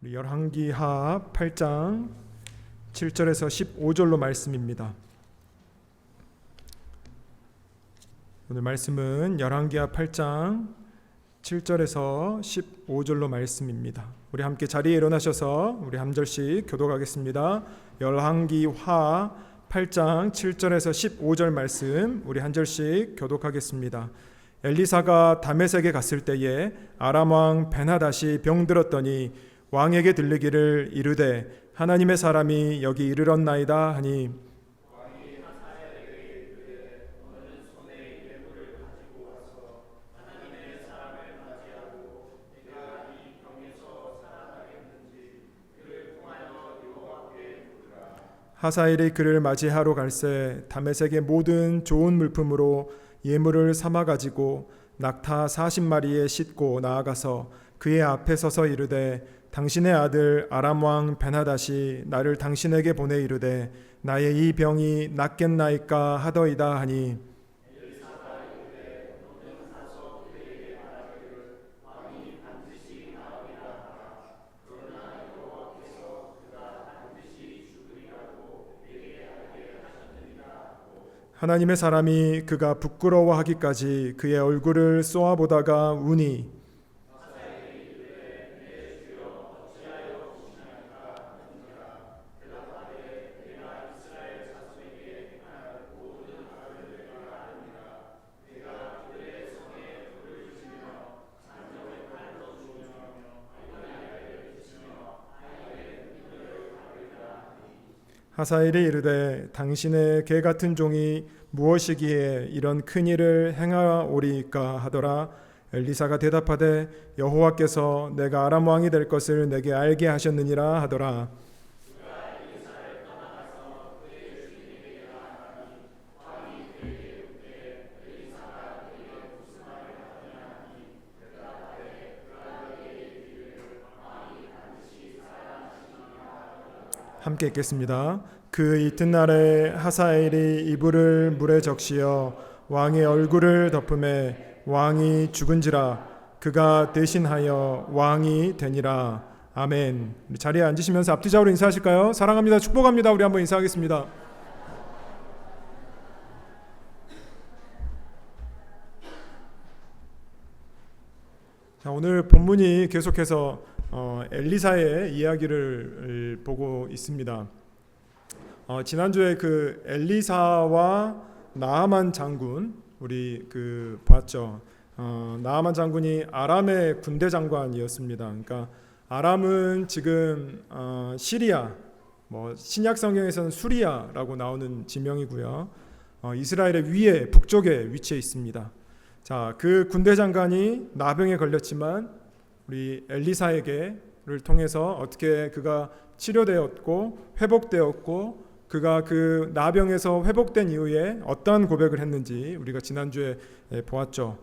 우리 열왕기하 8장 7절에서 15절로 말씀입니다. 오늘 말씀은 열왕기하 8장 7절에서 15절로 말씀입니다. 우리 함께 자리에 일어나셔서 우리 한 절씩 교독하겠습니다. 열왕기하 8장 7절에서 15절 말씀 우리 한 절씩 교독하겠습니다. 엘리사가 다메섹에 갔을 때에 아람 왕 벤하닷이 병들었더니 왕에게 들리기를 이르되 하나님의 사람이 여기 이르렀나이다 하니 하사엘이 그를 맞이하러 갈새 다메섹의 모든 좋은 물품으로 예물을 삼아 가지고 낙타 40마리에 싣고 나아가서 그의 앞에 서서 이르되 당신의 아들 아람 왕 벤하닷이 나를 당신에게 보내 이르되 나의 이 병이 낫겠나이까 하더이다 하니 하나님의 사람이 그가 부끄러워하기까지 그의 얼굴을 쏘아보다가 우니 하사엘이 이르되 당신의 개 같은 종이 무엇이기에 이런 큰 일을 행하오리까 하더라. 엘리사가 대답하되 여호와께서 내가 아람 왕이 될 것을 내게 알게 하셨느니라 하더라. 함께 읽겠습니다. 그 이튿날에 하사엘이 이불을 물에 적시어 왕의 얼굴을 덮음에 왕이 죽은지라 그가 대신하여 왕이 되니라. 아멘. 자리에 앉으시면서 앞뒤좌우로 인사하실까요? 사랑합니다. 축복합니다. 우리 한번 인사하겠습니다. 자, 오늘 본문이 계속해서 엘리사의 이야기를 보고 있습니다. 지난주에 그 엘리사와 나아만 장군 우리 봤죠. 나아만 장군이 아람의 군대 장관이었습니다. 그러니까 아람은 지금 시리아, 신약 성경에서는 수리아라고 나오는 지명이고요. 이스라엘의 위에 북쪽에 위치해 있습니다. 자, 그 군대 장관이 나병에 걸렸지만 우리 엘리사에게를 통해서 어떻게 그가 치료되었고 회복되었고 그가 그 나병에서 회복된 이후에 어떠한 고백을 했는지 우리가 지난주에 보았죠.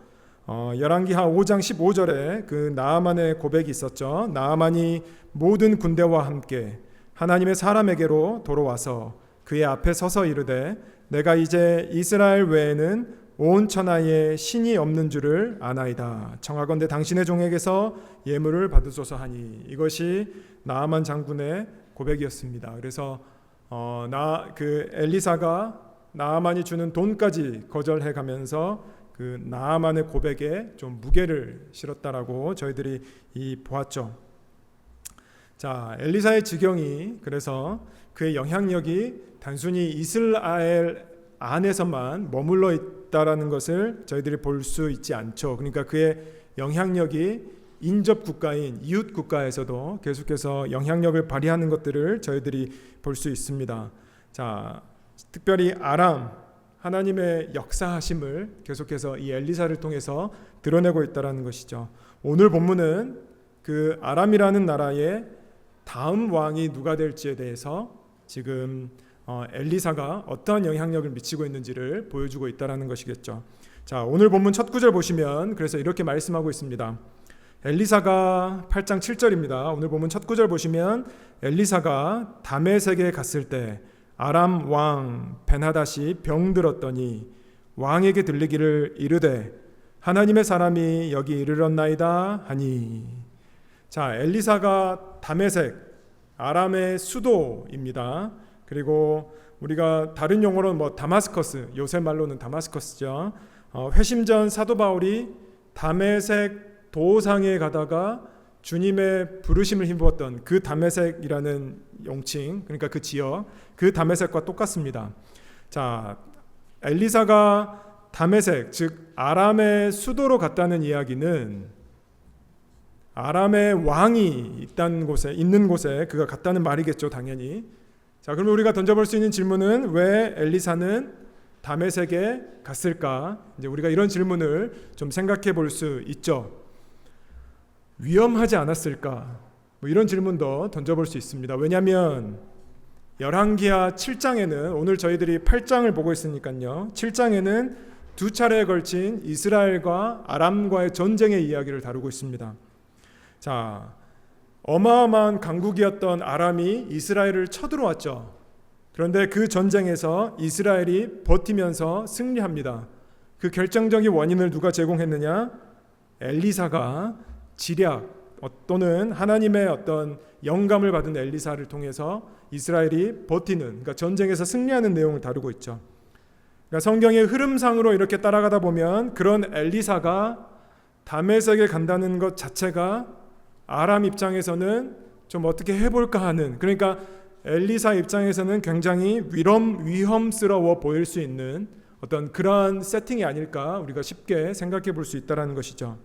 열왕기하 5장 15절에 그 나아만의 고백이 있었죠. 나아만이 모든 군대와 함께 하나님의 사람에게로 돌아와서 그의 앞에 서서 이르되 내가 이제 이스라엘 외에는 온 천하에 신이 없는 줄을 아나이다. 청하건대 당신의 종에게서 예물을 받으소서 하니 이것이 나아만 장군의 고백이었습니다. 그래서 엘리사가 나아만이 주는 돈까지 거절해 가면서 그 나아만의 고백에 좀 무게를 실었다라고 저희들이 보았죠. 자, 엘리사의 지경이 그래서 그의 영향력이 단순히 이스라엘 안에서만 머물러 있다라는 것을 저희들이 볼 수 있지 않죠. 그러니까 그의 영향력이 인접 국가인 이웃 국가에서도 계속해서 영향력을 발휘하는 것들을 저희들이 볼 수 있습니다. 자, 특별히 아람 하나님의 역사하심을 계속해서 이 엘리사를 통해서 드러내고 있다라는 것이죠. 오늘 본문은 그 아람이라는 나라의 다음 왕이 누가 될지에 대해서 지금 엘리사가 어떠한 영향력을 미치고 있는지를 보여주고 있다라는 것이겠죠. 자, 오늘 본문 첫 구절 보시면 그래서 이렇게 말씀하고 있습니다. 엘리사가 8장 7절입니다. 오늘 본문 첫 구절 보시면 엘리사가 다메섹에 갔을 때 아람 왕 벤하닷이 병들었더니 왕에게 들리기를 이르되 하나님의 사람이 여기 이르렀나이다 하니. 자, 엘리사가 다메섹, 아람의 수도입니다. 그리고 우리가 다른 용어로는 다마스커스, 요새 말로는 다마스커스죠. 회심전 사도 바울이 다메섹 도상에 가다가 주님의 부르심을 힘입었던 그 다메섹이라는 용칭, 그러니까 그 지역, 그 다메섹과 똑같습니다. 자, 엘리사가 다메섹, 즉 아람의 수도로 갔다는 이야기는 아람의 왕이 있는 곳에 그가 갔다는 말이겠죠, 당연히. 자, 그럼 우리가 던져볼 수 있는 질문은 왜 엘리사는 다메섹에 갔을까? 이제 우리가 이런 질문을 좀 생각해 볼 수 있죠. 위험하지 않았을까? 이런 질문도 던져볼 수 있습니다. 왜냐하면 열왕기하 7장에는, 오늘 저희들이 8장을 보고 있으니까요, 7장에는 두 차례에 걸친 이스라엘과 아람과의 전쟁의 이야기를 다루고 있습니다. 자, 어마어마한 강국이었던 아람이 이스라엘을 쳐들어왔죠. 그런데 그 전쟁에서 이스라엘이 버티면서 승리합니다. 그 결정적인 원인을 누가 제공했느냐? 엘리사가 지략 또는 하나님의 어떤 영감을 받은 엘리사를 통해서 이스라엘이 버티는, 그러니까 전쟁에서 승리하는 내용을 다루고 있죠. 그러니까 성경의 흐름상으로 이렇게 따라가다 보면 그런 엘리사가 다메섹에 간다는 것 자체가 아람 입장에서는 좀 어떻게 해볼까 하는, 그러니까 엘리사 입장에서는 굉장히 위험스러워 보일 수 있는 어떤 그러한 세팅이 아닐까 우리가 쉽게 생각해 볼 수 있다는 것이죠.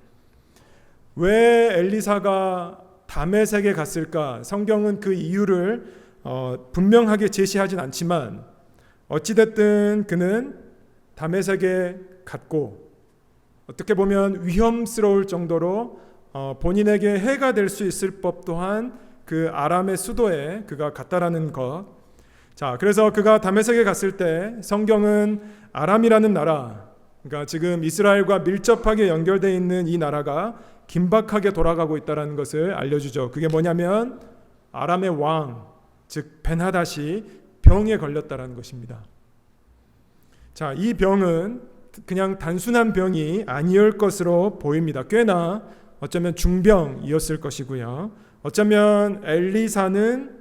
왜 엘리사가 다메섹에 갔을까? 성경은 그 이유를 분명하게 제시하진 않지만 어찌됐든 그는 다메섹에 갔고 어떻게 보면 위험스러울 정도로 본인에게 해가 될 수 있을 법 또한 그 아람의 수도에 그가 갔다라는 것. 자, 그래서 그가 다메섹에 갔을 때 성경은 아람이라는 나라, 그러니까 지금 이스라엘과 밀접하게 연결되어 있는 이 나라가 긴박하게 돌아가고 있다는 것을 알려주죠. 그게 뭐냐면 아람의 왕, 즉 벤하닷이 병에 걸렸다는 것입니다. 자, 이 병은 그냥 단순한 병이 아니올 것으로 보입니다. 꽤나 어쩌면 중병이었을 것이고요. 어쩌면 엘리사는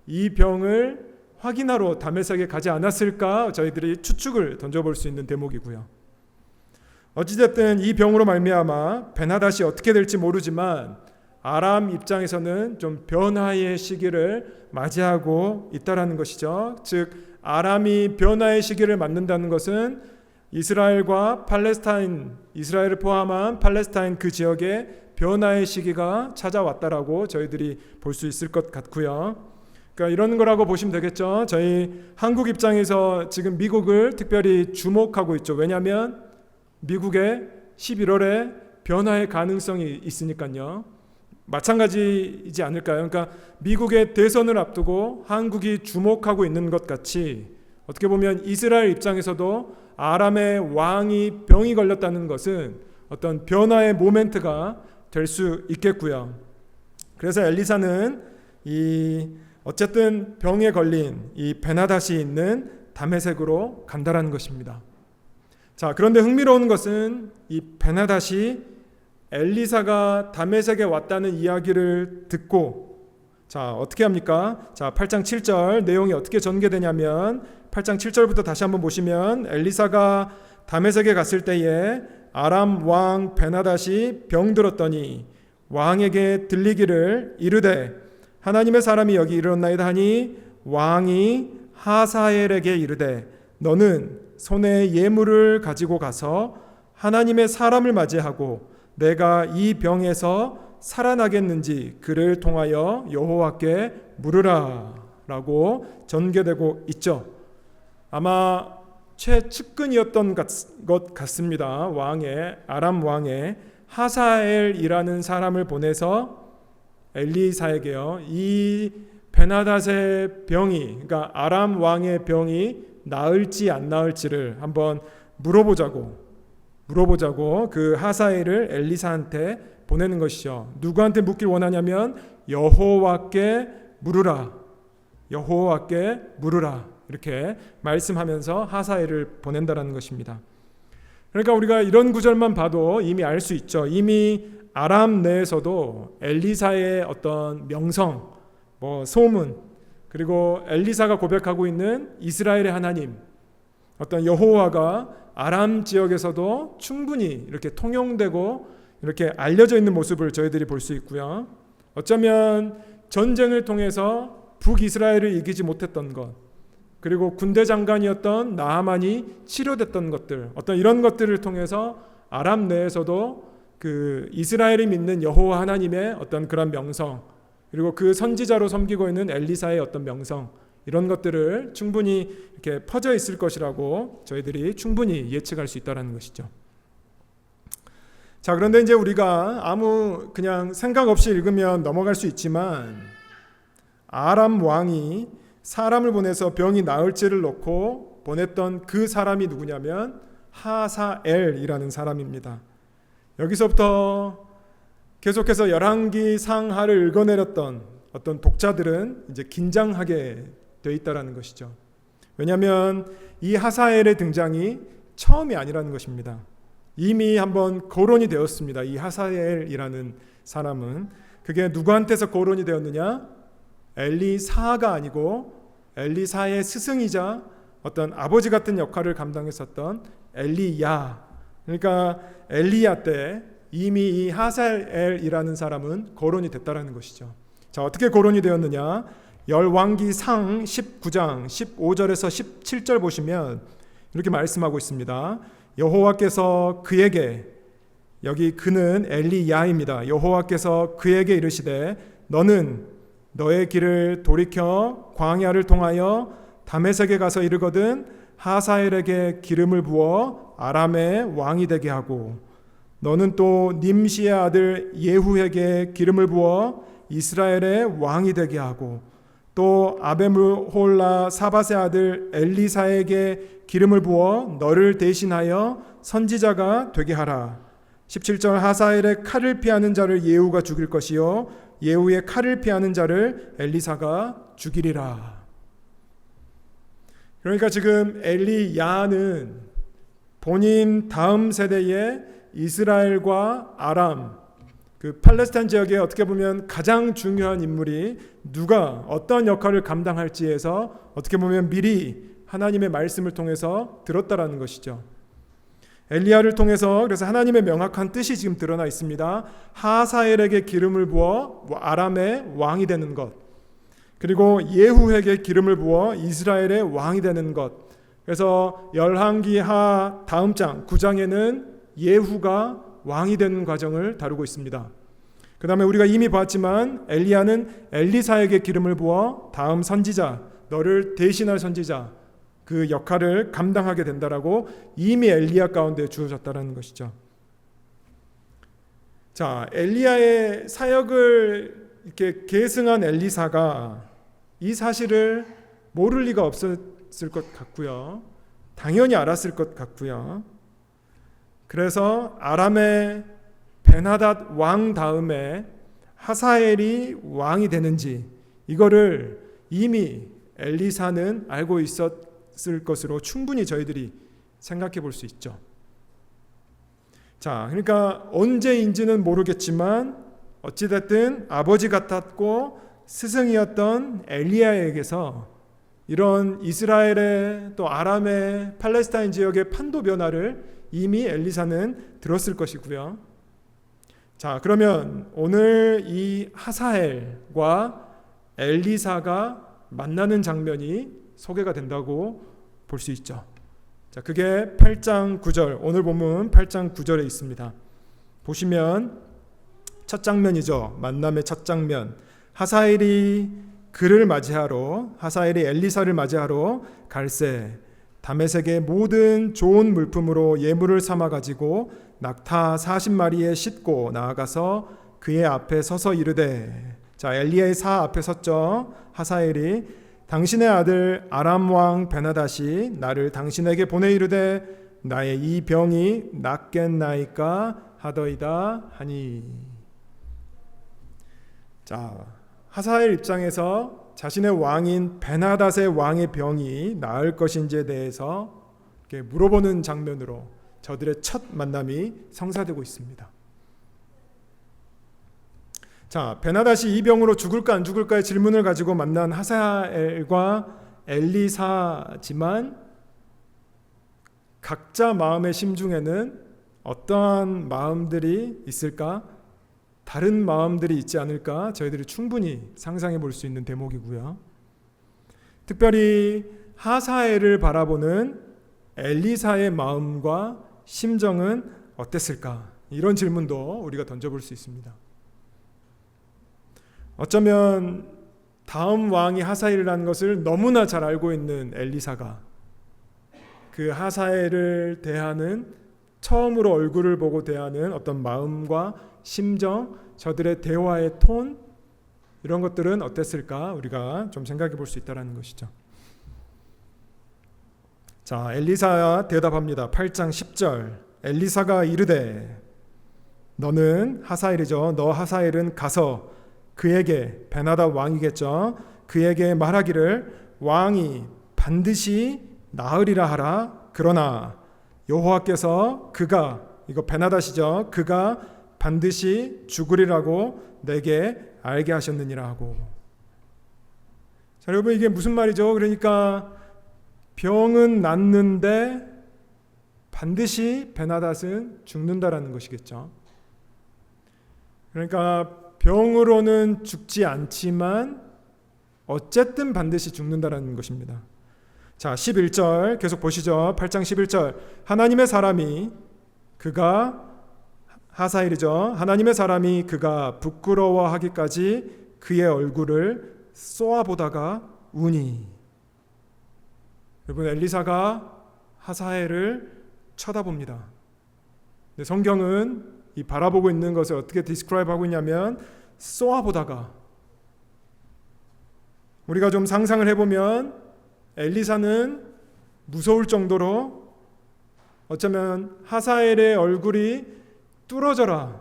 이 병을 확인하러 다메섹에 가지 않았을까 저희들이 추측을 던져볼 수 있는 대목이고요. 어찌됐든 이 병으로 말미암아 벤하닷이 어떻게 될지 모르지만 아람 입장에서는 좀 변화의 시기를 맞이하고 있다라는 것이죠. 즉 아람이 변화의 시기를 맞는다는 것은 이스라엘과 팔레스타인, 이스라엘을 포함한 팔레스타인 그 지역에 변화의 시기가 찾아왔다라고 저희들이 볼 수 있을 것 같고요. 그러니까 이런 거라고 보시면 되겠죠. 저희 한국 입장에서 지금 미국을 특별히 주목하고 있죠. 왜냐하면 미국의 11월에 변화의 가능성이 있으니까요. 마찬가지이지 않을까요? 그러니까 미국의 대선을 앞두고 한국이 주목하고 있는 것 같이 어떻게 보면 이스라엘 입장에서도 아람의 왕이 병이 걸렸다는 것은 어떤 변화의 모멘트가 될 수 있겠고요. 그래서 엘리사는 어쨌든 병에 걸린 이 벤하닷이 있는 다메섹으로 간다라는 것입니다. 자, 그런데 흥미로운 것은 이 벤하닷이 엘리사가 다메섹에 왔다는 이야기를 듣고 자, 어떻게 합니까? 자, 8장 7절 내용이 어떻게 전개되냐면 8장 7절부터 다시 한번 보시면 엘리사가 다메섹에 갔을 때에 아람 왕 벤하닷이 병들었더니 왕에게 들리기를 이르되 하나님의 사람이 여기 이르렀나이다 하니 왕이 하사엘에게 이르되 너는 손에 예물을 가지고 가서 하나님의 사람을 맞이하고 내가 이 병에서 살아나겠는지 그를 통하여 여호와께 물으라 라고 전개되고 있죠. 아마 최측근이었던 것 같습니다. 아람 왕의 하사엘이라는 사람을 보내서 엘리사에게요, 이 벤하닷의 병이, 그러니까 아람 왕의 병이 나을지 안 나을지를 한번 물어보자고 그 하사엘을 엘리사한테 보내는 것이죠. 누구한테 묻길 원하냐면 여호와께 물으라 이렇게 말씀하면서 하사엘을 보낸다라는 것입니다. 그러니까 우리가 이런 구절만 봐도 이미 알 수 있죠. 이미 아람 내에서도 엘리사의 어떤 명성, 소문, 그리고 엘리사가 고백하고 있는 이스라엘의 하나님, 어떤 여호와가 아람 지역에서도 충분히 이렇게 통용되고 이렇게 알려져 있는 모습을 저희들이 볼 수 있고요. 어쩌면 전쟁을 통해서 북이스라엘을 이기지 못했던 것, 그리고 군대 장관이었던 나하만이 치료됐던 것들, 어떤 이런 것들을 통해서 아람 내에서도 그 이스라엘이 믿는 여호와 하나님의 어떤 그런 명성, 그리고 그 선지자로 섬기고 있는 엘리사의 어떤 명성, 이런 것들을 충분히 이렇게 퍼져 있을 것이라고 저희들이 충분히 예측할 수 있다는 것이죠. 자, 그런데 이제 우리가 아무 그냥 생각 없이 읽으면 넘어갈 수 있지만 아람 왕이 사람을 보내서 병이 나을지를 놓고 보냈던 그 사람이 누구냐면 하사엘이라는 사람입니다. 여기서부터 계속해서 열왕기 상하를 읽어내렸던 어떤 독자들은 이제 긴장하게 돼 있다라는 것이죠. 왜냐하면 이 하사엘의 등장이 처음이 아니라는 것입니다. 이미 한번 거론이 되었습니다. 이 하사엘이라는 사람은 그게 누구한테서 거론이 되었느냐? 엘리사가 아니고 엘리사의 스승이자 어떤 아버지 같은 역할을 감당했었던 엘리야, 그러니까 엘리야 때 이미 이 하사엘이라는 사람은 거론이 됐다라는 것이죠. 자, 어떻게 거론이 되었느냐? 열왕기 상 19장 15절에서 17절 보시면 이렇게 말씀하고 있습니다. 여호와께서 그에게, 여기 그는 엘리야입니다. 여호와께서 그에게 이르시되 너는 너의 길을 돌이켜 광야를 통하여 다메섹에 가서 이르거든 하사엘에게 기름을 부어 아람의 왕이 되게 하고 너는 또 님시의 아들 예후에게 기름을 부어 이스라엘의 왕이 되게 하고 또 아베므홀라 사밧의 아들 엘리사에게 기름을 부어 너를 대신하여 선지자가 되게 하라. 17절 하사엘의 칼을 피하는 자를 예후가 죽일 것이요 예후의 칼을 피하는 자를 엘리사가 죽이리라. 그러니까 지금 엘리야는 본인 다음 세대의 이스라엘과 아람, 그 팔레스타인 지역에 어떻게 보면 가장 중요한 인물이 누가 어떤 역할을 감당할지에서 어떻게 보면 미리 하나님의 말씀을 통해서 들었다라는 것이죠. 엘리야를 통해서 그래서 하나님의 명확한 뜻이 지금 드러나 있습니다. 하사엘에게 기름을 부어 아람의 왕이 되는 것, 그리고 예후에게 기름을 부어 이스라엘의 왕이 되는 것. 그래서 열왕기하 다음 장 9장에는 예후가 왕이 되는 과정을 다루고 있습니다. 그 다음에 우리가 이미 봤지만 엘리야는 엘리사에게 기름을 부어 다음 선지자, 너를 대신할 선지자, 그 역할을 감당하게 된다라고 이미 엘리야 가운데 주어졌다는 것이죠. 자, 엘리야의 사역을 이렇게 계승한 엘리사가 이 사실을 모를 리가 없었을 것 같고요. 당연히 알았을 것 같고요. 그래서 아람의 베나닷 왕 다음에 하사엘이 왕이 되는지 이거를 이미 엘리사는 알고 있었을 것으로 충분히 저희들이 생각해 볼 수 있죠. 자, 그러니까 언제인지는 모르겠지만 어찌됐든 아버지 같았고 스승이었던 엘리야에게서 이런 이스라엘의 또 아람의 팔레스타인 지역의 판도 변화를 이미 엘리사는 들었을 것이고요. 자, 그러면 오늘 이 하사엘과 엘리사가 만나는 장면이 소개가 된다고 볼 수 있죠. 자, 그게 8장 9절, 오늘 본문 8장 9절에 있습니다. 보시면 첫 장면이죠. 만남의 첫 장면. 하사엘이 엘리사를 맞이하러 갈새 다메섹의 모든 좋은 물품으로 예물을 삼아 가지고 낙타 40마리에 싣고 나아가서 그의 앞에 서서 이르되, 자, 엘리야의 사 앞에 섰죠. 하사엘이 당신의 아들 아람 왕 베나닷이 나를 당신에게 보내 이르되 나의 이 병이 낫겠나이까 하더이다 하니. 자, 하사엘 입장에서 자신의 왕인 베나닷의 왕의 병이 나을 것인지에 대해서 이렇게 물어보는 장면으로 저들의 첫 만남이 성사되고 있습니다. 자, 베나닷이 이 병으로 죽을까 안 죽을까의 질문을 가지고 만난 하사엘과 엘리사지만 각자 마음의 심중에는 어떠한 마음들이 있을까? 다른 마음들이 있지 않을까? 저희들이 충분히 상상해 볼 수 있는 대목이고요. 특별히 하사엘을 바라보는 엘리사의 마음과 심정은 어땠을까? 이런 질문도 우리가 던져볼 수 있습니다. 어쩌면 다음 왕이 하사엘이라는 것을 너무나 잘 알고 있는 엘리사가 그 하사엘을 대하는, 처음으로 얼굴을 보고 대하는 어떤 마음과 심정, 저들의 대화의 톤, 이런 것들은 어땠을까? 우리가 좀 생각해 볼 수 있다는 것이죠. 자, 엘리사가 대답합니다. 8장 10절. 엘리사가 이르되, 너는 하사엘이죠. 너 하사엘은 가서 그에게, 베나닷 왕이겠죠, 그에게 말하기를 왕이 반드시 나으리라 하라. 그러나 여호와께서 그가, 이거 베나닷이죠, 그가 반드시 죽으리라고 내게 알게 하셨느니라 하고. 자, 여러분, 이게 무슨 말이죠? 그러니까 병은 낫는데 반드시 베나닷은 죽는다라는 것이겠죠. 그러니까 병으로는 죽지 않지만 어쨌든 반드시 죽는다라는 것입니다. 자, 11절 계속 보시죠. 8장 11절. 하나님의 사람이, 그가 하사엘이죠, 하나님의 사람이 그가 부끄러워하기까지 그의 얼굴을 쏘아보다가 우니. 여러분, 엘리사가 하사엘을 쳐다봅니다. 근데 성경은 이 바라보고 있는 것을 어떻게 디스크라이브 하고 있냐면 쏘아보다가, 우리가 좀 상상을 해보면 엘리사는 무서울 정도로 어쩌면 하사엘의 얼굴이 뚫어져라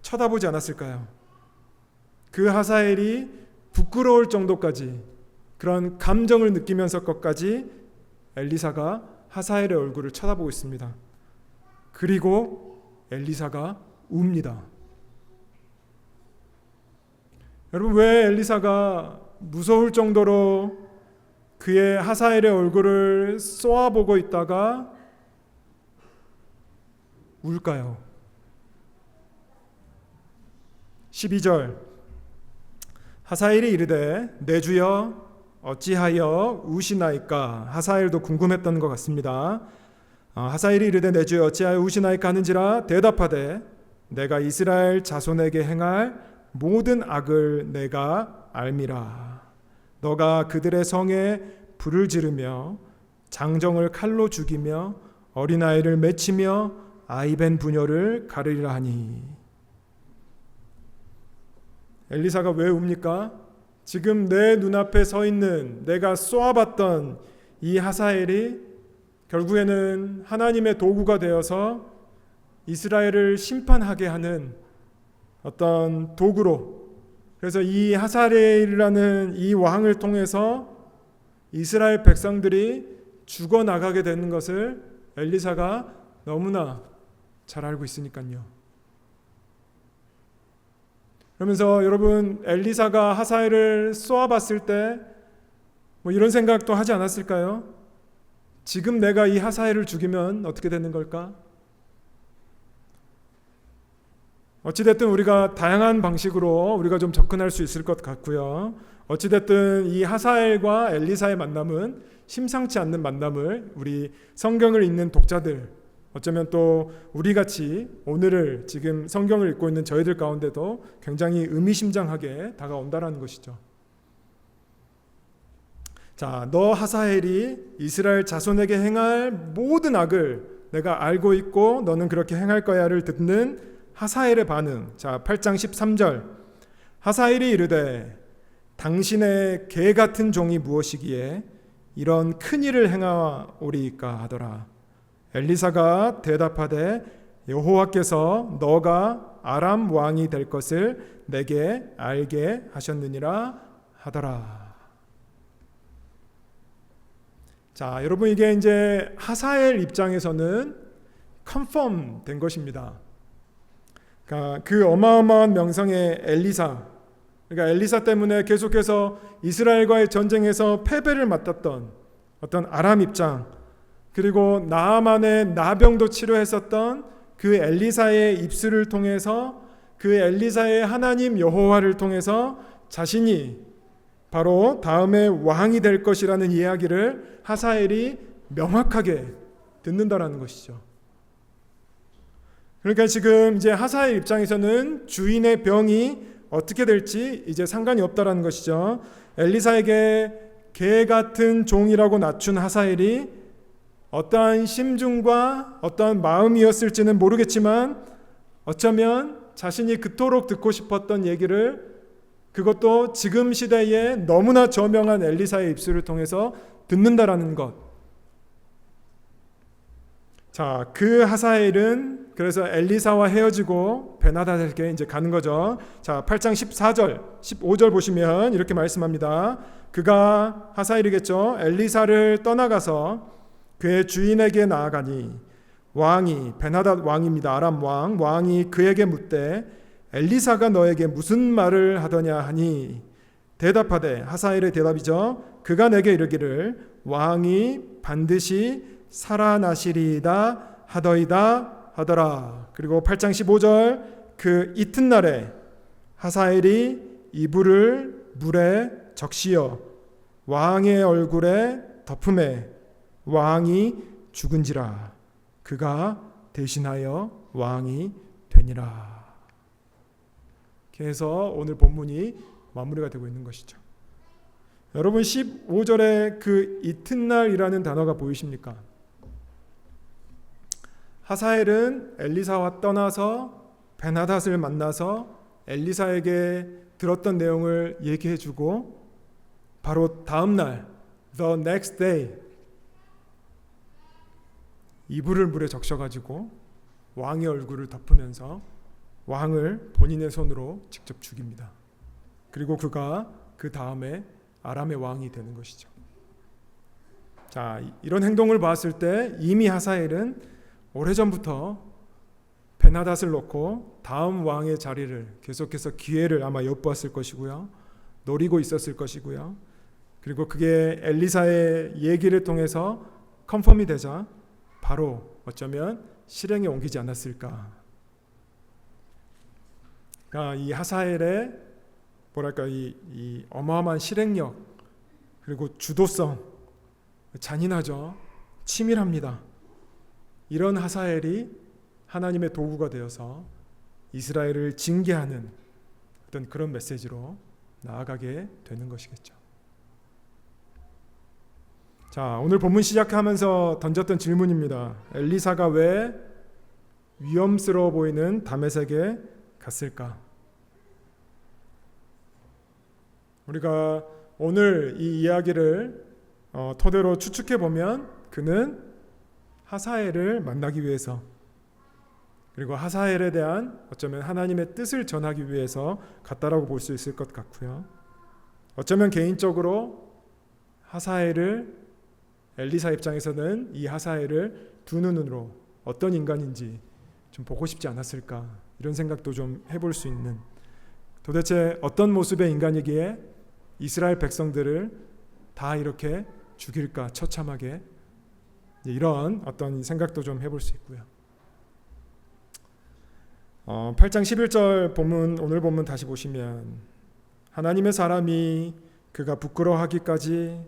쳐다보지 않았을까요? 그 하사엘이 부끄러울 정도까지, 그런 감정을 느끼면서 것까지 엘리사가 하사엘의 얼굴을 쳐다보고 있습니다. 그리고 엘리사가 웁니다. 여러분, 왜 엘리사가 무서울 정도로 그의 하사엘의 얼굴을 쏘아보고 있다가 울까요? 12절. 하사엘이 이르되 내 주여 어찌하여 우시나이까. 하사엘도 궁금했던 것 같습니다. 하사엘이 이르되 내 주여 어찌하여 우시나이까 하는지라 대답하되 내가 이스라엘 자손에게 행할 모든 악을 내가 알미라. 너가 그들의 성에 불을 지르며 장정을 칼로 죽이며 어린아이를 맺히며 아이벤 부녀를 가르리라 하니. 엘리사가 왜 웁니까? 지금 내 눈앞에 서 있는, 내가 쏘아봤던 이 하사엘이 결국에는 하나님의 도구가 되어서 이스라엘을 심판하게 하는 어떤 도구로, 그래서 이 하사엘이라는 이 왕을 통해서 이스라엘 백성들이 죽어나가게 되는 것을 엘리사가 너무나 잘 알고 있으니까요. 그러면서 여러분, 엘리사가 하사엘을 쏘아봤을 때 뭐 이런 생각도 하지 않았을까요? 지금 내가 이 하사엘을 죽이면 어떻게 되는 걸까? 어찌됐든 우리가 다양한 방식으로 우리가 좀 접근할 수 있을 것 같고요. 어찌됐든 이 하사엘과 엘리사의 만남은 심상치 않는 만남을 우리 성경을 읽는 독자들, 어쩌면 또 우리같이 오늘을 지금 성경을 읽고 있는 저희들 가운데도 굉장히 의미심장하게 다가온다라는 것이죠. 자, 너 하사엘이 이스라엘 자손에게 행할 모든 악을 내가 알고 있고 너는 그렇게 행할 거야를 듣는 하사엘의 반응. 자, 8장 13절. 하사엘이 이르되 당신의 개 같은 종이 무엇이기에 이런 큰 일을 행하오리이까 하더라. 엘리사가 대답하되 여호와께서 너가 아람 왕이 될 것을 내게 알게 하셨느니라 하더라. 자, 여러분, 이게 이제 하사엘 입장에서는 컨펌 된 것입니다. 그러니까 그 어마어마한 명성의 엘리사, 그러니까 엘리사 때문에 계속해서 이스라엘과의 전쟁에서 패배를 맛봤던 어떤 아람 입장, 그리고 나아만의 나병도 치료했었던 그 엘리사의 입술을 통해서, 그 엘리사의 하나님 여호와를 통해서 자신이 바로 다음에 왕이 될 것이라는 이야기를 하사엘이 명확하게 듣는다라는 것이죠. 그러니까 지금 이제 하사엘 입장에서는 주인의 병이 어떻게 될지 이제 상관이 없다라는 것이죠. 엘리사에게 개 같은 종이라고 낮춘 하사엘이 어떠한 심중과 어떠한 마음이었을지는 모르겠지만 어쩌면 자신이 그토록 듣고 싶었던 얘기를, 그것도 지금 시대에 너무나 저명한 엘리사의 입술을 통해서 듣는다라는 것. 자, 그 하사엘은 그래서 엘리사와 헤어지고 베나닷에게 이제 가는 거죠. 자, 8장 14절, 15절 보시면 이렇게 말씀합니다. 그가, 하사엘이겠죠, 엘리사를 떠나가서 그의 주인에게 나아가니 왕이, 베나닷 왕입니다. 아람 왕이 그에게 묻되 엘리사가 너에게 무슨 말을 하더냐 하니 대답하되, 하사엘의 대답이죠. 그가 내게 이르기를 왕이 반드시 살아나시리이다 하더이다 하더라. 그리고 8장 15절, 그 이튿날에 하사엘이 이불을 물에 적시어 왕의 얼굴에 덮음에 왕이 죽은지라 그가 대신하여 왕이 되니라. 그래서 오늘 본문이 마무리가 되고 있는 것이죠. 여러분, 15절에 그 이튿날이라는 단어가 보이십니까? 하사엘은 엘리사와 떠나서 베나닷을 만나서 엘리사에게 들었던 내용을 얘기해주고 바로 다음 날, the next day, 이불을 물에 적셔가지고 왕의 얼굴을 덮으면서 왕을 본인의 손으로 직접 죽입니다. 그리고 그가 그 다음에 아람의 왕이 되는 것이죠. 자, 이런 행동을 봤을 때 이미 하사엘은 오래전부터 베나닷을 놓고 다음 왕의 자리를 계속해서 기회를 아마 엿보았을 것이고요. 노리고 있었을 것이고요. 그리고 그게 엘리사의 얘기를 통해서 컨펌이 되자 바로 어쩌면 실행에 옮기지 않았을까. 그러니까 이 하사엘의 뭐랄까 이 어마어마한 실행력, 그리고 주도성, 잔인하죠. 치밀합니다. 이런 하사엘이 하나님의 도구가 되어서 이스라엘을 징계하는 어떤 그런 메시지로 나아가게 되는 것이겠죠. 자, 오늘 본문 시작하면서 던졌던 질문입니다. 엘리사가 왜 위험스러워 보이는 다메섹에 갔을까? 우리가 오늘 이 이야기를 토대로 추측해 보면 그는 하사엘을 만나기 위해서, 그리고 하사엘에 대한 어쩌면 하나님의 뜻을 전하기 위해서 갔다라고 볼 수 있을 것 같고요. 어쩌면 개인적으로 하사엘을, 엘리사 입장에서는 이 하사엘을 두 눈으로 어떤 인간인지 좀 보고 싶지 않았을까, 이런 생각도 좀 해볼 수 있는, 도대체 어떤 모습의 인간이기에 이스라엘 백성들을 다 이렇게 죽일까, 처참하게, 이런 어떤 생각도 좀 해볼 수 있고요. 8장 11절 본문, 오늘 본문 다시 보시면 하나님의 사람이 그가 부끄러워하기까지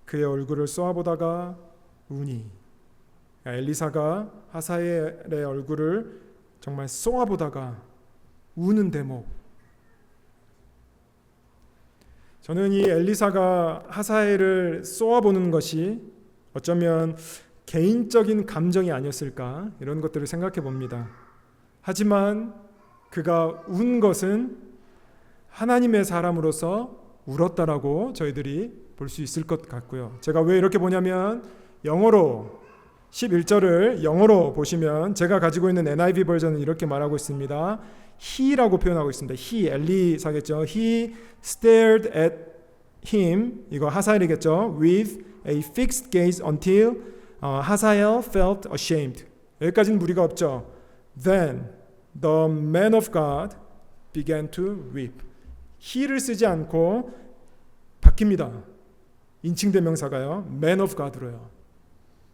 그의 얼굴을 쏘아보다가 우니, 엘리사가 하사엘의 얼굴을 정말 쏘아보다가 우는 대목. 저는 이 엘리사가 하사엘을 쏘아보는 것이 어쩌면 개인적인 감정이 아니었을까, 이런 것들을 생각해 봅니다. 하지만 그가 운 것은 하나님의 사람으로서 울었다라고 저희들이 볼 수 있을 것 같고요. 제가 왜 이렇게 보냐면 영어로 11절을 영어로 보시면 제가 가지고 있는 NIV 버전은 이렇게 말하고 있습니다. He라고 표현하고 있습니다. He, 엘리사겠죠. He stared at him, 이거 하사엘이겠죠. With a fixed gaze until Hazael felt ashamed. 여기까지는 무리가 없죠. Then The man of God began to weep. he를 쓰지 않고 바뀝니다. 인칭대명사가요. man of God로요.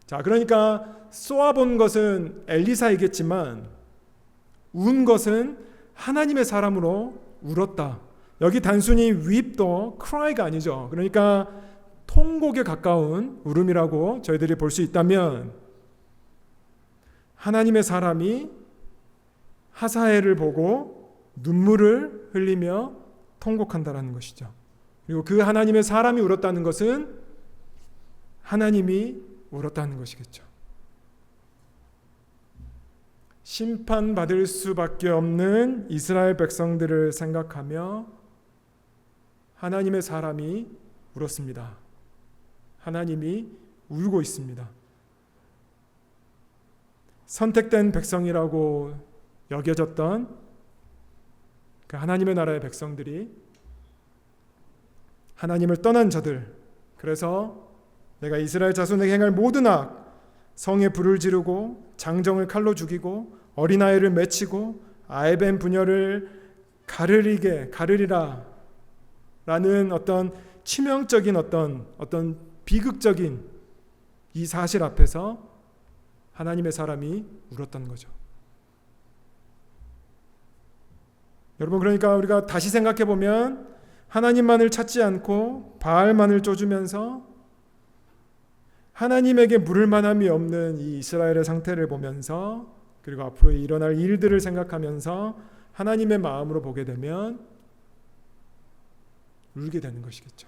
자, 그러니까 쏘아본 것은 엘리사이겠지만 운 것은 하나님의 사람으로 울었다. 여기 단순히 weep도 cry가 아니죠. 그러니까 통곡에 가까운 울음이라고 저희들이 볼 수 있다면 하나님의 사람이 하사엘을 보고 눈물을 흘리며 통곡한다라는 것이죠. 그리고 그 하나님의 사람이 울었다는 것은 하나님이 울었다는 것이겠죠. 심판받을 수밖에 없는 이스라엘 백성들을 생각하며 하나님의 사람이 울었습니다. 하나님이 울고 있습니다. 선택된 백성이라고 여겨졌던 그 하나님의 나라의 백성들이 하나님을 떠난 자들, 그래서 내가 이스라엘 자손에게 행할 모든 악, 성에 불을 지르고 장정을 칼로 죽이고 어린아이를 맺히고 아이벤 부녀를 가르리라 라는 어떤 치명적인 어떤 비극적인 이 사실 앞에서 하나님의 사람이 울었던 거죠. 여러분, 그러니까 우리가 다시 생각해 보면 하나님만을 찾지 않고 바알만을 쫓으면서 하나님에게 물을 만함이 없는 이 이스라엘의 상태를 보면서, 그리고 앞으로 일어날 일들을 생각하면서 하나님의 마음으로 보게 되면 울게 되는 것이겠죠.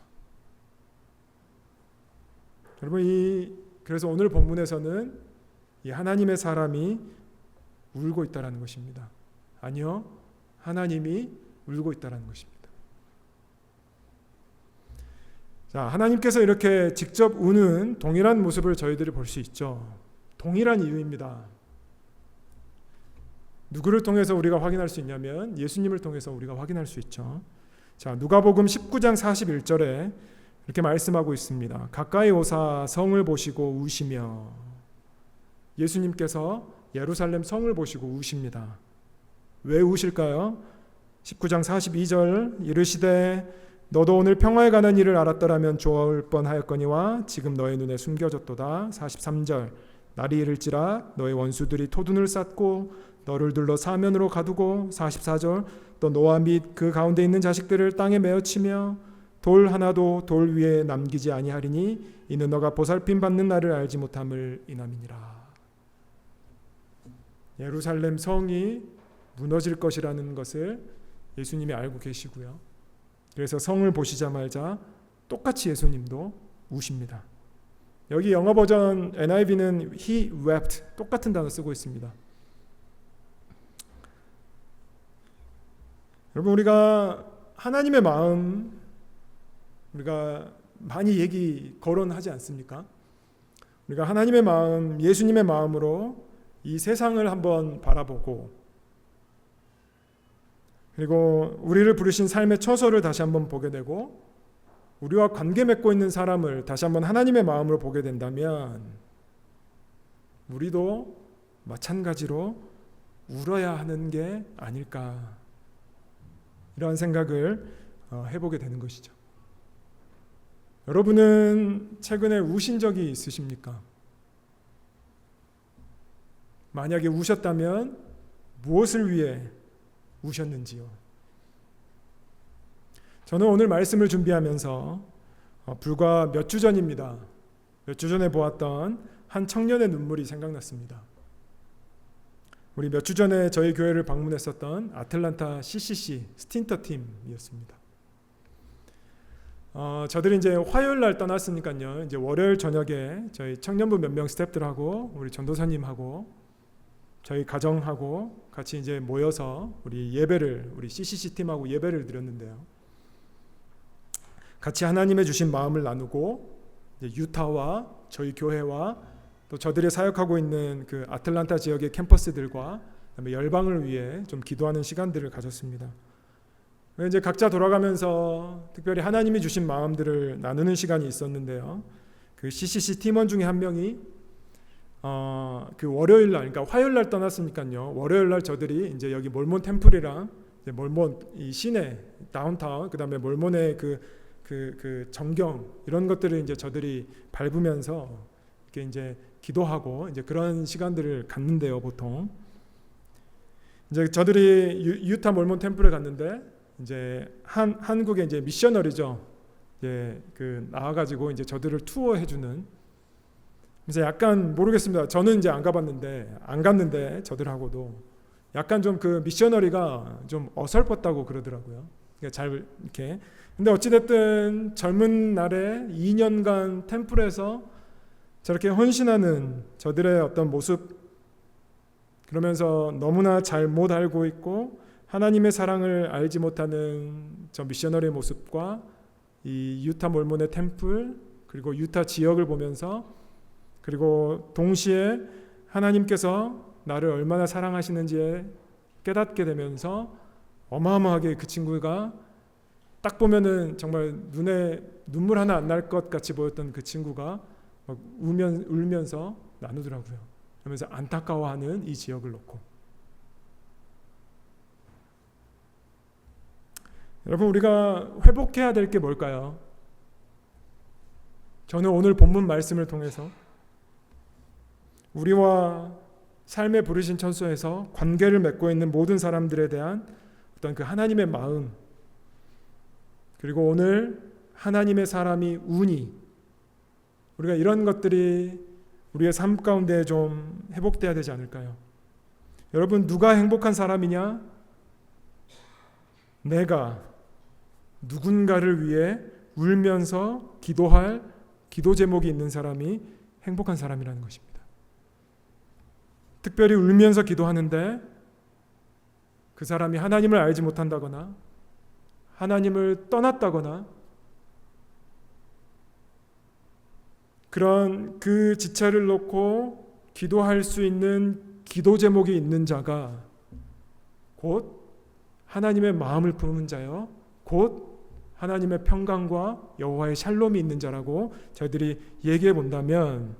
여러분, 그래서 오늘 본문에서는 이 하나님의 사람이 울고 있다라는 것입니다. 아니요, 하나님이 울고 있다라는 것입니다. 자, 하나님께서 이렇게 직접 우는 동일한 모습을 저희들이 볼 수 있죠. 동일한 이유입니다. 누구를 통해서 우리가 확인할 수 있냐면 예수님을 통해서 우리가 확인할 수 있죠. 자, 누가복음 19장 41절에 이렇게 말씀하고 있습니다. 가까이 오사 성을 보시고 우시며, 예수님께서 예루살렘 성을 보시고 우십니다. 왜 우실까요? 19장 42절 이르시되 너도 오늘 평화에 관한 일을 알았더라면 좋을 뻔하였거니와 지금 너의 눈에 숨겨졌도다. 43절 날이 이를지라 너의 원수들이 토둔을 쌓고 너를 둘러 사면으로 가두고 44절 또 너와 및 그 가운데 있는 자식들을 땅에 메어치며 돌 하나도 돌 위에 남기지 아니하리니 이는 너가 보살핌 받는 날을 알지 못함을 인함이니라. 예루살렘 성이 무너질 것이라는 것을 예수님이 알고 계시고요. 그래서 성을 보시자마자 똑같이 예수님도 우십니다. 여기 영어 버전 NIV는 he wept, 똑같은 단어 쓰고 있습니다. 여러분, 우리가 하나님의 마음 우리가 많이 거론하지 않습니까? 우리가 하나님의 마음, 예수님의 마음으로 이 세상을 한번 바라보고, 그리고 우리를 부르신 삶의 처소를 다시 한번 보게 되고, 우리와 관계 맺고 있는 사람을 다시 한번 하나님의 마음으로 보게 된다면 우리도 마찬가지로 울어야 하는 게 아닐까, 이런 생각을 해보게 되는 것이죠. 여러분은 최근에 우신 적이 있으십니까? 만약에 우셨다면 무엇을 위해 우셨는지요? 저는 오늘 말씀을 준비하면서 불과 몇 주 전입니다. 몇 주 전에 보았던 한 청년의 눈물이 생각났습니다. 우리 몇 주 전에 저희 교회를 방문했었던 아틀란타 CCC 스틴터 팀이었습니다. 저들이 이제 화요일 날 떠났으니까요. 이제 월요일 저녁에 저희 청년부 몇 명 스태프들하고 우리 전도사님하고 저희 가정하고 같이 이제 모여서 우리 CCC 팀하고 예배를 드렸는데요. 같이 하나님의 주신 마음을 나누고 유타와 저희 교회와 또 저들이 사역하고 있는 그 아틀란타 지역의 캠퍼스들과 그다음에 열방을 위해 좀 기도하는 시간들을 가졌습니다. 이제 각자 돌아가면서 특별히 하나님이 주신 마음들을 나누는 시간이 있었는데요. 그 CCC 팀원 중에 한 명이 그 월요일 날, 그러니까 화요일 날 떠났으니까요. 월요일 날 저들이 이제 여기 몰몬 템플이랑 이제 몰몬 이 시내 다운타운, 그다음에 몰몬의 그 정경 이런 것들을 이제 저들이 밟으면서 이렇게 이제 기도하고 이제 그런 시간들을 갖는데요. 보통 이제 저들이 유타 몰몬 템플에 갔는데 이제 한국의 이제 미셔너리죠. 이제 그 나와가지고 이제 저들을 투어해주는. 그래서 약간 모르겠습니다. 저는 이제 안 갔는데 저들하고도 약간 좀 그 미셔너리가 좀 어설펐다고 그러더라고요. 그러니까 잘 이렇게. 근데 어찌됐든 젊은 날에 2년간 템플에서 저렇게 헌신하는 저들의 어떤 모습, 그러면서 너무나 잘 못 알고 있고 하나님의 사랑을 알지 못하는 저 미셔너리의 모습과 이 유타 몰몬의 템플 그리고 유타 지역을 보면서, 그리고 동시에 하나님께서 나를 얼마나 사랑하시는지에 깨닫게 되면서 어마어마하게 그 친구가 딱 보면은 정말 눈에 눈물 하나 안 날 것 같이 보였던 그 친구가 막 울면서 나누더라고요. 그러면서 안타까워하는 이 지역을 놓고. 여러분, 우리가 회복해야 될 게 뭘까요? 저는 오늘 본문 말씀을 통해서 우리와 삶의 부르신 처소에서 관계를 맺고 있는 모든 사람들에 대한 어떤 그 하나님의 마음, 그리고 오늘 하나님의 사람이 우니 우리가 이런 것들이 우리의 삶 가운데 좀 회복돼야 되지 않을까요? 여러분, 누가 행복한 사람이냐? 내가 누군가를 위해 울면서 기도할 기도 제목이 있는 사람이 행복한 사람이라는 것입니다. 특별히 울면서 기도하는데 그 사람이 하나님을 알지 못한다거나 하나님을 떠났다거나 그런 그 지체를 놓고 기도할 수 있는 기도 제목이 있는 자가 곧 하나님의 마음을 품은 자요, 곧 하나님의 평강과 여호와의 샬롬이 있는 자라고 저희들이 얘기해 본다면,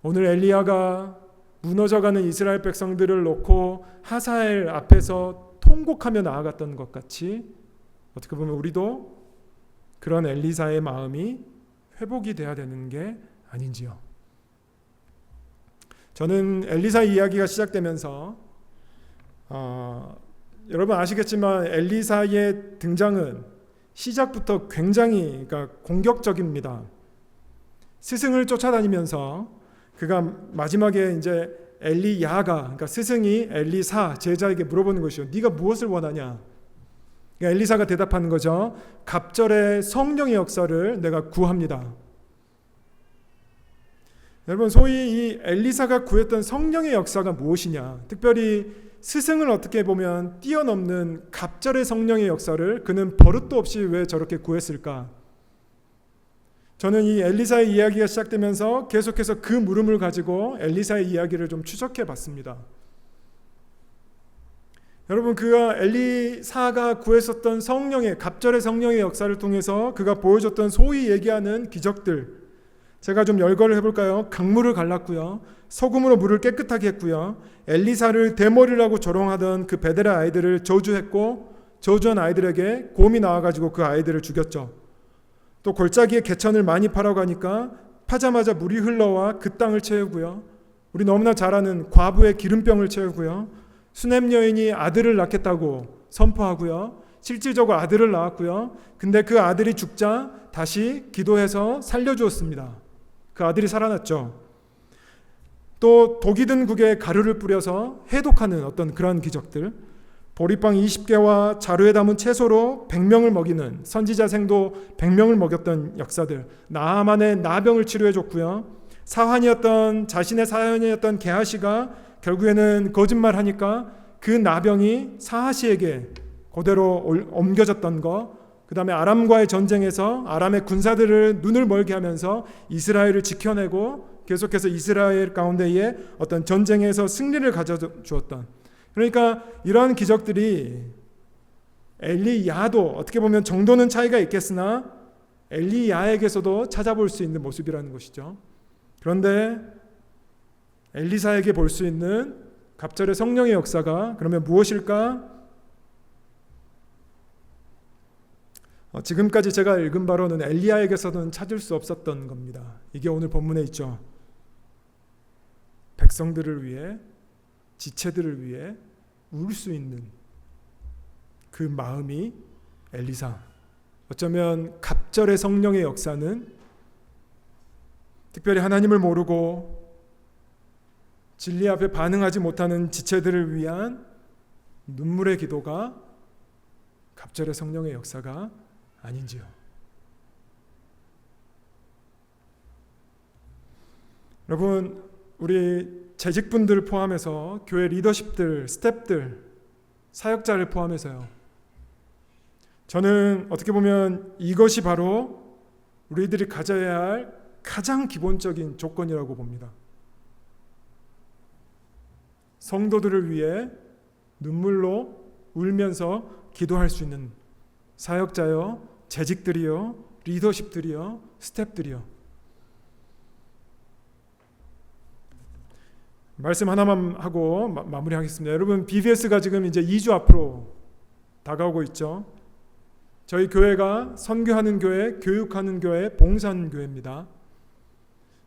오늘 엘리야가 무너져가는 이스라엘 백성들을 놓고 하사엘 앞에서 통곡하며 나아갔던 것 같이 어떻게 보면 우리도 그런 엘리사의 마음이 회복이 돼야 되는 게 아닌지요. 저는 엘리사 이야기가 시작되면서 여러분 아시겠지만 엘리사의 등장은 시작부터 굉장히 공격적입니다. 스승을 쫓아다니면서 그가 마지막에 이제 엘리야가, 그러니까 스승이 엘리사 제자에게 물어보는 것이요, 네가 무엇을 원하냐? 그러니까 엘리사가 대답하는 거죠. 갑절의 성령의 역사를 내가 구합니다. 여러분, 소위 이 엘리사가 구했던 성령의 역사가 무엇이냐? 특별히 스승을 어떻게 보면 뛰어넘는 갑절의 성령의 역사를 그는 버릇도 없이 왜 저렇게 구했을까? 저는 이 엘리사의 이야기가 시작되면서 계속해서 그 물음을 가지고 엘리사의 이야기를 좀 추적해 봤습니다. 여러분, 그가 엘리사가 구했었던 성령의 갑절의 성령의 역사를 통해서 그가 보여줬던 소위 얘기하는 기적들, 제가 좀 열거를 해볼까요? 강물을 갈랐고요, 소금으로 물을 깨끗하게 했고요, 엘리사를 대머리라고 조롱하던 그 베델의 아이들을 저주했고 저주한 아이들에게 곰이 나와가지고 그 아이들을 죽였죠. 또 골짜기에 개천을 많이 파라고 하니까 파자마자 물이 흘러와 그 땅을 채우고요, 우리 너무나 잘 아는 과부의 기름병을 채우고요, 수넴 여인이 아들을 낳겠다고 선포하고요, 실질적으로 아들을 낳았고요, 근데 그 아들이 죽자 다시 기도해서 살려주었습니다. 그 아들이 살아났죠. 또 독이 든 국에 가루를 뿌려서 해독하는 어떤 그런 기적들, 보리빵 20개와 자루에 담은 채소로 100명을 먹이는, 선지자 생도 100명을 먹였던 역사들, 나아만의 나병을 치료해 줬고요, 자신의 사연이었던 게하시가 결국에는 거짓말하니까 그 나병이 사하시에게 그대로 옮겨졌던 거, 그 다음에 아람과의 전쟁에서 아람의 군사들을 눈을 멀게 하면서 이스라엘을 지켜내고 계속해서 이스라엘 가운데에 어떤 전쟁에서 승리를 가져주었던, 그러니까 이러한 기적들이 엘리야도 어떻게 보면 정도는 차이가 있겠으나 엘리야에게서도 찾아볼 수 있는 모습이라는 것이죠. 그런데 엘리사에게 볼 수 있는 갑절의 성령의 역사가 그러면 무엇일까? 지금까지 제가 읽은 바로는 엘리야에게서는 찾을 수 없었던 겁니다. 이게 오늘 본문에 있죠. 백성들을 위해, 지체들을 위해 울 수 있는 그 마음이 엘리사. 어쩌면 갑절의 성령의 역사는 특별히 하나님을 모르고 진리 앞에 반응하지 못하는 지체들을 위한 눈물의 기도가 갑절의 성령의 역사가 아닌지요. 여러분, 우리 재직분들 포함해서 교회 리더십들, 스태프들, 사역자를 포함해서요. 저는 어떻게 보면 이것이 바로 우리들이 가져야 할 가장 기본적인 조건이라고 봅니다. 성도들을 위해 눈물로 울면서 기도할 수 있는 사역자요, 재직들이요, 리더십들이요, 스태프들이요. 말씀 하나만 하고 마무리하겠습니다. 여러분, BBS가 지금 이제 2주 앞으로 다가오고 있죠. 저희 교회가 선교하는 교회, 교육하는 교회, 봉사하는 교회입니다.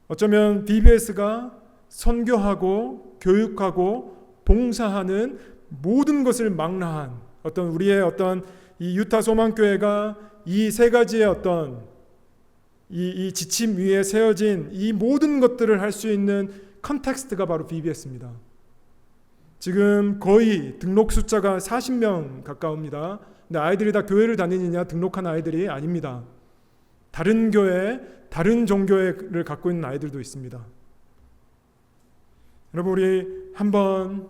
어쩌면 BBS가 선교하고 교육하고 봉사하는 모든 것을 망라한 어떤 우리의 어떤 이 유타 소망교회가 이 세 가지의 어떤 이 지침 위에 세워진 이 모든 것들을 할 수 있는 컨텍스트가 바로 BBS입니다. 지금 거의 등록 숫자가 40명 가까웁니다. 근데 아이들이 다 교회를 다니느냐 등록한 아이들이 아닙니다. 다른 교회, 다른 종교를 갖고 있는 아이들도 있습니다. 여러분, 우리 한번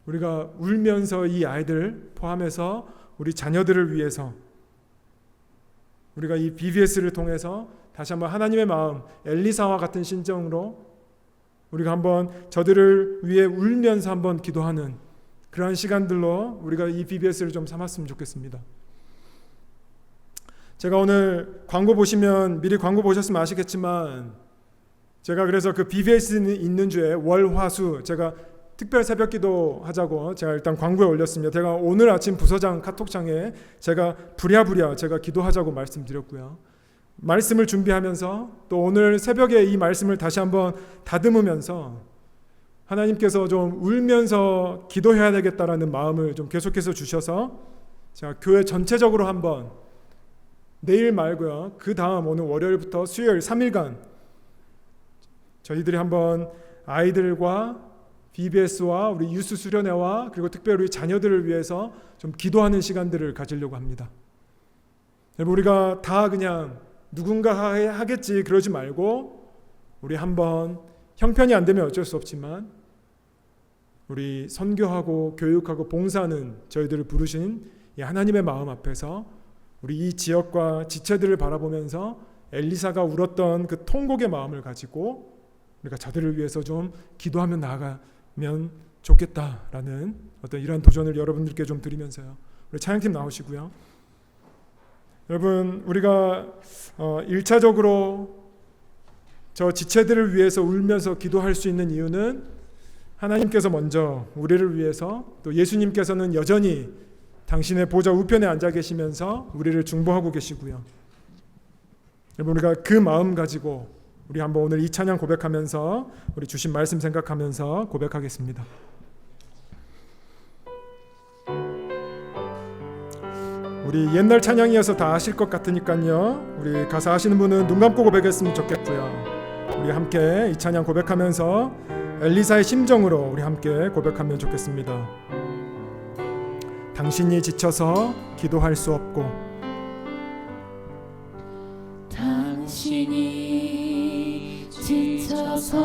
우리가 울면서 이 아이들 포함해서 우리 자녀들을 위해서 우리가 이 BBS를 통해서 다시 한번 하나님의 마음, 엘리사와 같은 심정으로 우리가 한번 저들을 위해 울면서 한번 기도하는 그러한 시간들로 우리가 이 BBS를 좀 삼았으면 좋겠습니다. 제가 오늘 광고 보시면 미리 광고 보셨으면 아시겠지만 제가 그래서 그 BBS 있는 주에 월, 화, 수 제가 특별 새벽 기도 하자고 제가 일단 광고에 올렸습니다. 제가 오늘 아침 부서장 카톡창에 제가 부랴부랴 제가 기도하자고 말씀드렸고요. 말씀을 준비하면서 또 오늘 새벽에 이 말씀을 다시 한번 다듬으면서 하나님께서 좀 울면서 기도해야 되겠다라는 마음을 좀 계속해서 주셔서 제가 교회 전체적으로 한번 내일 말고요. 그 다음 오늘 월요일부터 수요일 3일간 저희들이 한번 아이들과 BBS와 우리 유스 수련회와 그리고 특별히 우리 자녀들을 위해서 좀 기도하는 시간들을 가지려고 합니다. 우리가 다 그냥 누군가 하겠지 그러지 말고 우리 한번 형편이 안 되면 어쩔 수 없지만 우리 선교하고 교육하고 봉사하는 저희들을 부르신 이 하나님의 마음 앞에서 우리 이 지역과 지체들을 바라보면서 엘리사가 울었던 그 통곡의 마음을 가지고 우리가 저들을 위해서 좀 기도하며 나아가면 좋겠다라는 어떤 이러한 도전을 여러분들께 좀 드리면서요. 우리 찬양팀 나오시고요. 여러분, 우리가 1차적으로 저 지체들을 위해서 울면서 기도할 수 있는 이유는 하나님께서 먼저 우리를 위해서 또 예수님께서는 여전히 당신의 보좌 우편에 앉아 계시면서 우리를 중보하고 계시고요. 여러분, 우리가 그 마음 가지고 우리 한번 오늘 이 찬양 고백하면서 우리 주신 말씀 생각하면서 고백하겠습니다. 우리 옛날 찬양이어서 다 아실 것 같으니까요. 우리 가사 아시는 분은 눈 감고 고백했으면 좋겠고요. 우리 함께 이 찬양 고백하면서 엘리사의 심정으로 우리 함께 고백하면 좋겠습니다. 당신이 지쳐서 기도할 수 없고 당신이 지쳐서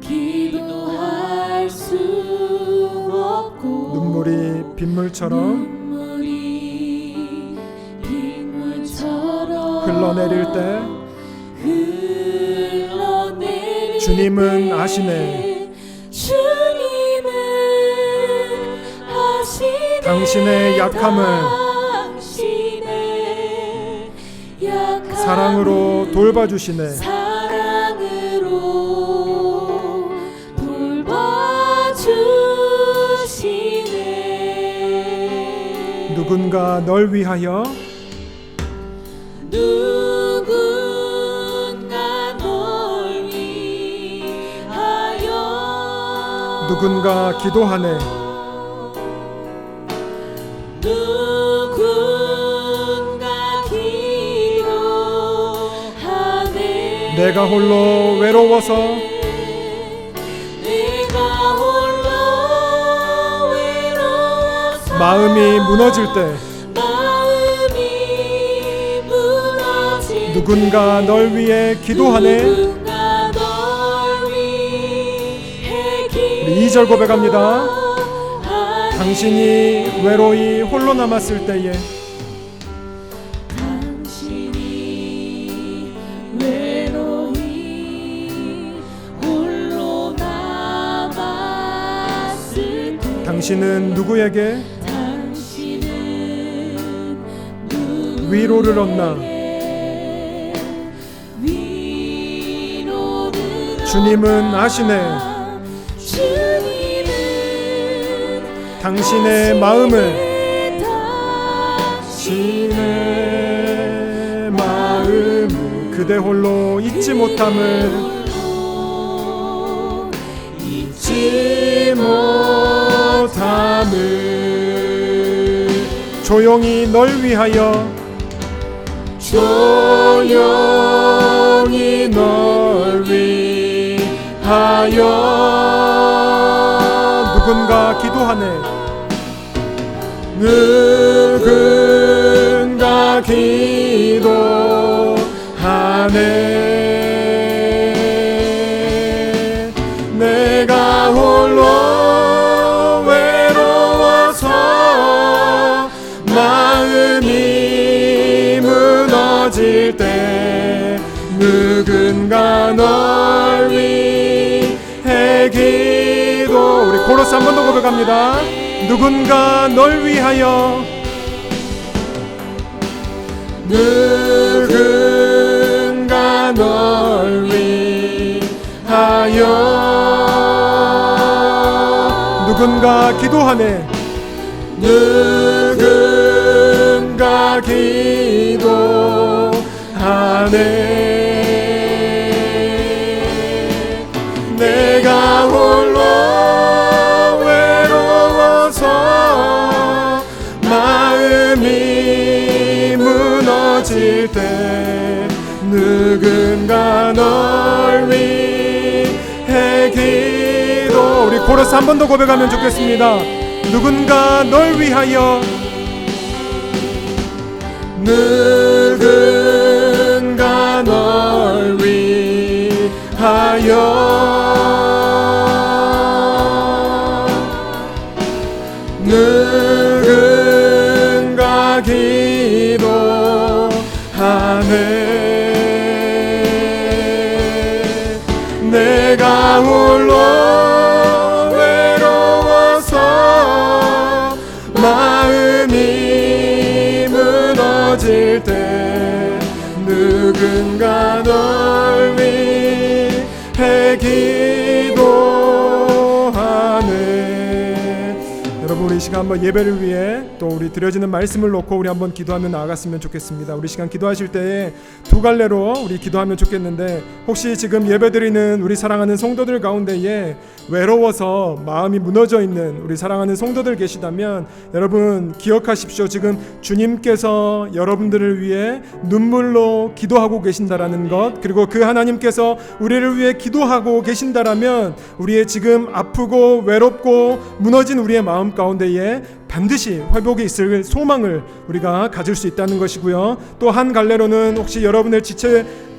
기도할 수 없고 눈물이 빗물처럼 흘러내릴 때 주님은 아시네. 당신의 약함을 사랑으로 돌봐주시네. 누군가 널 위하여 누군가 널 위하여 누군가 기도하네. 누군가 기도하네. 내가 홀로 외로워서 내가 홀로 외로워서 마음이 무너질 때 마음이 무너질 누군가 널 위해 기도하네. 누군가 널 위해 우리 2절 고백합니다. 당신이 외로이 홀로 남았을 때에 당신이 외로이 홀로 남았을 때 당신은 누구에게 당신은 위로를 얻나? 위로를 주님은 아시네. 주님은 당신의 마음을 당신의 당신의 마음을 그대 홀로 잊지 못함을 잊지 못함을 조용히 널 위하여 조용히 널 위하여 누군가 기도하네. 누군가 기도하네. 내가 홀로 외로워서 마음이 무너질 때 누군가 널 위해 기도. 우리 코러스 한 번 더 고백합니다. 누군가 널 위하여 누군가 널 위하여 누군가 기도하네. 누군가 기도하네. 내가 홀로 마음이 무너질 때 누군가 널 위해 기도. 우리 코러스 한 번 더 고백하면 좋겠습니다. 누군가 널 위하여 누군가 널 위하여 누군가 기도하네. 내가 홀로 외로워서 마음이 무너질 때 누군가 널 위해 기도하네. 여러분, 우리 이 시간 한번 예배를 위해 또 우리 드려지는 말씀을 놓고 우리 한번 기도하며 나아갔으면 좋겠습니다. 우리 시간 기도하실 때에 두 갈래로 우리 기도하면 좋겠는데, 혹시 지금 예배드리는 우리 사랑하는 성도들 가운데에 외로워서 마음이 무너져 있는 우리 사랑하는 성도들 계시다면 여러분 기억하십시오. 지금 주님께서 여러분들을 위해 눈물로 기도하고 계신다라는 것, 그리고 그 하나님께서 우리를 위해 기도하고 계신다라면 우리의 지금 아프고 외롭고 무너진 우리의 마음 가운데에 반드시 회복이 있을 소망을 우리가 가질 수 있다는 것이고요. 또 한 갈래로는 혹시 여러분의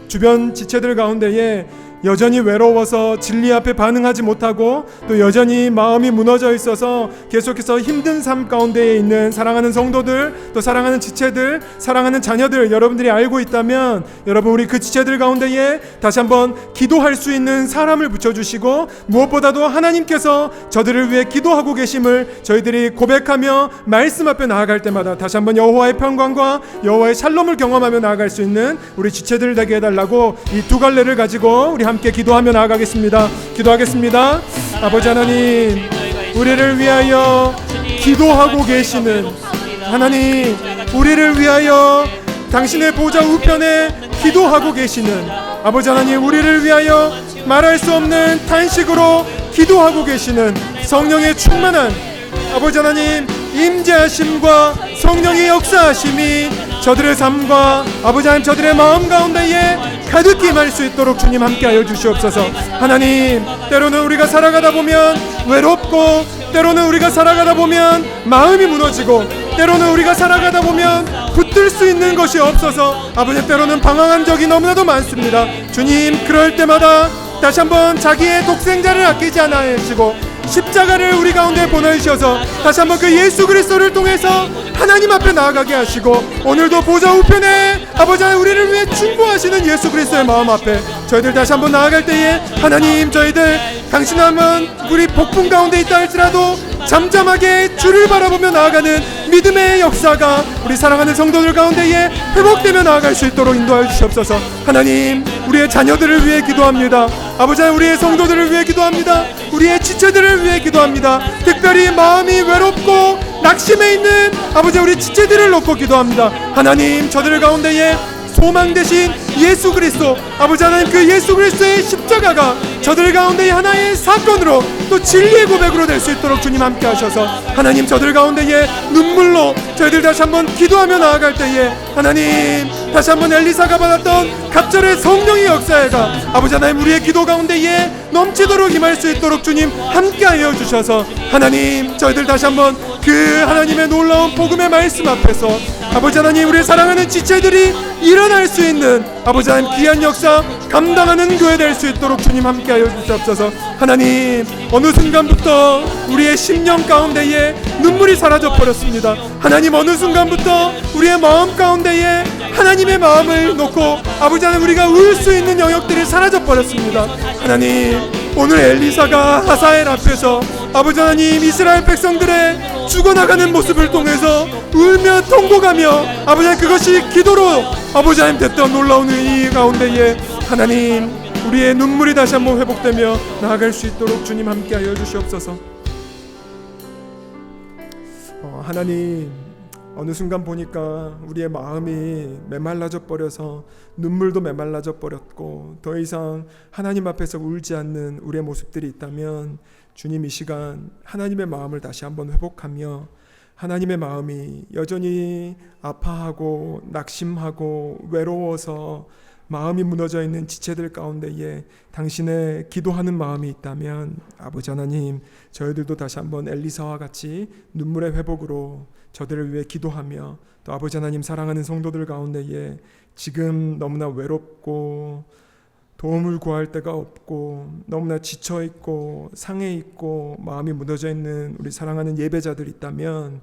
주변 지체들 가운데에 여전히 외로워서 진리 앞에 반응하지 못하고 또 여전히 마음이 무너져 있어서 계속해서 힘든 삶 가운데에 있는 사랑하는 성도들, 또 사랑하는 지체들, 사랑하는 자녀들 여러분들이 알고 있다면 여러분 우리 그 지체들 가운데에 다시 한번 기도할 수 있는 사람을 붙여주시고, 무엇보다도 하나님께서 저들을 위해 기도하고 계심을 저희들이 고백하며 말씀 앞에 나아갈 때마다 다시 한번 여호와의 평강과 여호와의 샬롬을 경험하며 나아갈 수 있는 우리 지체들 되게 해달라고 이 두 갈래를 가지고 우리 함께 기도하며 나아가겠습니다. 기도하겠습니다. 아버지 하나님, 우리를 위하여 기도하고 계시는 하나님, 우리를 위하여 당신의 보좌 우편에 기도하고 계시는 아버지 하나님, 우리를 위하여 말할 수 없는 탄식으로 기도하고 계시는 성령의 충만한 아버지 하나님 임재하심과 성령의 역사하심이 저들의 삶과 아버지 하나님 저들의 마음 가운데에 가득히 임할 수 있도록 주님 함께하여 주시옵소서. 하나님, 때로는 우리가 살아가다 보면 외롭고, 때로는 우리가 살아가다 보면 마음이 무너지고, 때로는 우리가 살아가다 보면 붙들 수 있는 것이 없어서 아버지 때로는 방황한 적이 너무나도 많습니다. 주님, 그럴 때마다 다시 한번 자기의 독생자를 아끼지 않으시고 십자가를 우리 가운데 보내주셔서 다시 한번 그 예수 그리스도를 통해서 하나님 앞에 나아가게 하시고, 오늘도 보좌 우편에 아버지 하나님 우리를 위해 충고하시는 예수 그리스도의 마음 앞에 저희들 다시 한번 나아갈 때에 하나님, 저희들 당신 한번 우리 복분 가운데 있다 할지라도 잠잠하게 주를 바라보며 나아가는 믿음의 역사가 우리 사랑하는 성도들 가운데에 회복되며 나아갈 수 있도록 인도하여 주시옵소서. 하나님, 우리의 자녀들을 위해 기도합니다. 아버지 하나님, 우리의 성도들을 위해 기도합니다. 우리의 지체들을 위해 기도합니다. 특별히 마음이 외롭고 낙심해 있는 아버지 우리 지체들을 놓고 기도합니다. 하나님, 저들 가운데에 소망 되신 예수 그리스도, 아버지 하나님 그 예수 그리스도의 십자가가 저들 가운데 하나의 사건으로 또 진리의 고백으로 될 수 있도록 주님 함께 하셔서 하나님, 저들 가운데에 눈물로 저희들 다시 한번 기도하며 나아갈 때에 하나님, 다시 한번 엘리사가 받았던 갑절의 성령의 역사가 아버지 하나님 우리의 기도 가운데에 넘치도록 임할 수 있도록 주님 함께 하여 주셔서 하나님, 저희들 다시 한번 그 하나님의 놀라운 복음의 말씀 앞에서 아버지 하나님 우리의 사랑하는 지체들이 일어날 수 있는 아버지 하나님 귀한 역사 감당하는 교회 될 수 있도록 주님 함께하여 주시옵소서. 하나님, 어느 순간부터 우리의 심령 가운데에 눈물이 사라져 버렸습니다. 하나님, 어느 순간부터 우리의 마음 가운데에 하나님의 마음을 놓고 아버지 하나님 우리가 울 수 있는 영역들이 사라져 버렸습니다. 하나님, 오늘 엘리사가 하사엘 앞에서 아버지 하나님 이스라엘 백성들의 죽어나가는 모습을 통해서 울며 통곡하며 아버지 하나님 그것이 기도로 아버지 하나님 됐던 놀라운 이 가운데에 하나님, 우리의 눈물이 다시 한번 회복되며 나아갈 수 있도록 주님 함께하여 주시옵소서. 하나님, 어느 순간 보니까 우리의 마음이 메말라져 버려서 눈물도 메말라져 버렸고 더 이상 하나님 앞에서 울지 않는 우리의 모습들이 있다면 주님, 이 시간 하나님의 마음을 다시 한번 회복하며 하나님의 마음이 여전히 아파하고 낙심하고 외로워서 마음이 무너져 있는 지체들 가운데에 당신의 기도하는 마음이 있다면 아버지 하나님, 저희들도 다시 한번 엘리사와 같이 눈물의 회복으로 저들을 위해 기도하며 또 아버지 하나님 사랑하는 성도들 가운데에 지금 너무나 외롭고 도움을 구할 데가 없고 너무나 지쳐있고 상해있고 마음이 무너져 있는 우리 사랑하는 예배자들 있다면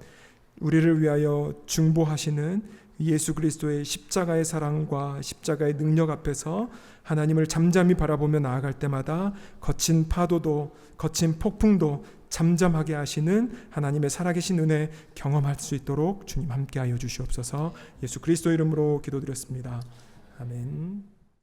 우리를 위하여 중보하시는 예수 그리스도의 십자가의 사랑과 십자가의 능력 앞에서 하나님을 잠잠히 바라보며 나아갈 때마다 거친 파도도 거친 폭풍도 잠잠하게 하시는 하나님의 살아계신 은혜 경험할 수 있도록 주님 함께하여 주시옵소서. 예수 그리스도 이름으로 기도드렸습니다. 아멘.